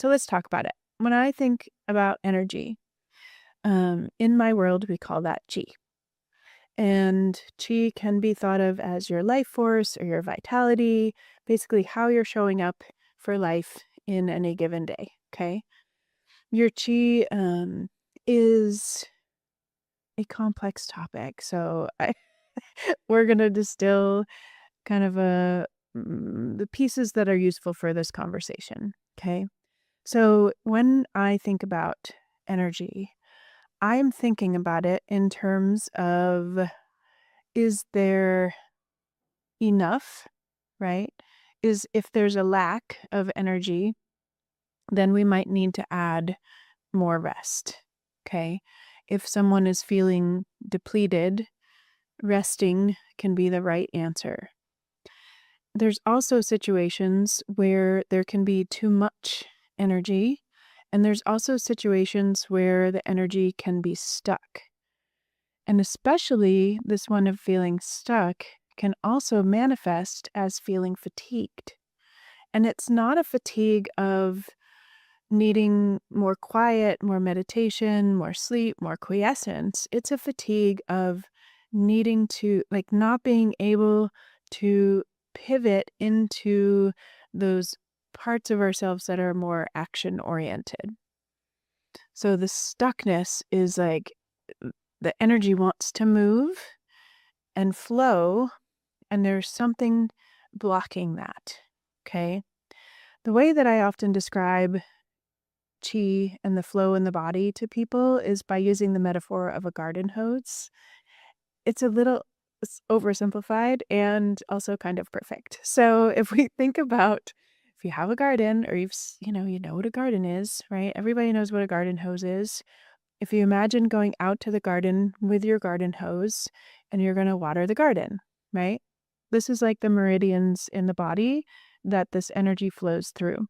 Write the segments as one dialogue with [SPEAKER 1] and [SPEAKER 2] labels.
[SPEAKER 1] So let's talk about it. When I think about energy, in my world, we call that chi. And chi can be thought of as your life force or your vitality, basically how you're showing up for life in any given day. Okay. Your chi is a complex topic. So we're going to distill kind of the pieces that are useful for this conversation. Okay. So when I think about energy, I'm thinking about it in terms of, is there enough, right? Is if there's a lack of energy, then we might need to add more rest. Okay. If someone is feeling depleted, resting can be the right answer. There's also situations where there can be too much energy, and there's also situations where the energy can be stuck. And especially this one of feeling stuck can also manifest as feeling fatigued. And it's not a fatigue of needing more quiet, more meditation, more sleep, more quiescence. It's a fatigue of needing to, like, not being able to pivot into those parts of ourselves that are more action oriented. So the stuckness is like the energy wants to move and flow, and there's something blocking that. Okay. The way that I often describe chi and the flow in the body to people is by using the metaphor of a garden hose. It's a little oversimplified and also kind of perfect. So if we think about, if you have a garden, or you know what a garden is, right? Everybody knows what a garden hose is. If you imagine going out to the garden with your garden hose and you're going to water the garden, right? This is like the meridians in the body that this energy flows through.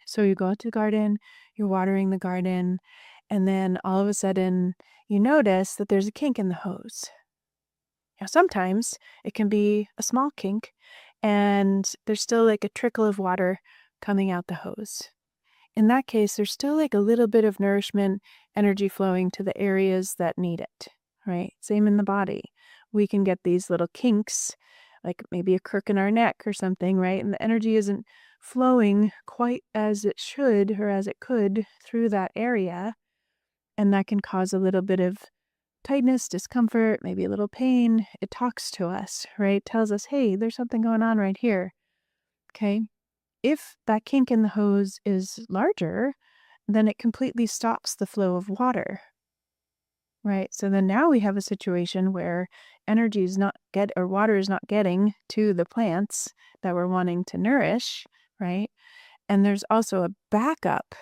[SPEAKER 1] So you go out to the garden, you're watering the garden, and then all of a sudden you notice that there's a kink in the hose. Now, sometimes it can be a small kink and there's still like a trickle of water coming out the hose. In that case, there's still like a little bit of nourishment, energy flowing to the areas that need it, right? Same in the body. We can get these little kinks, like maybe a crook in our neck or something, right? And the energy isn't flowing quite as it should or as it could through that area. And that can cause a little bit of tightness, discomfort, maybe a little pain. It talks to us, right? Tells us, hey, there's something going on right here. Okay. If that kink in the hose is larger, then it completely stops the flow of water, right? So then now we have a situation where energy is not or water is not getting to the plants that we're wanting to nourish, right? And there's also a backup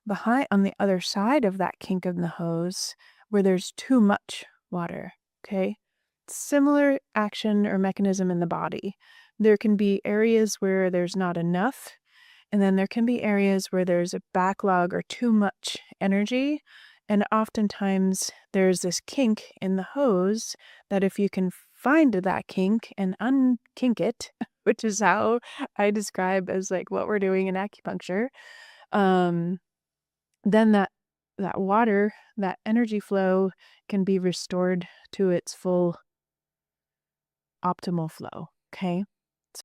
[SPEAKER 1] behind on the other side of that kink in the hose where there's too much water, okay? Similar action or mechanism in the body. There can be areas where there's not enough, and then there can be areas where there's a backlog or too much energy. And oftentimes there's this kink in the hose that if you can find that kink and unkink it, which is how I describe as like what we're doing in acupuncture, then that water, that energy flow can be restored to its full optimal flow. Okay.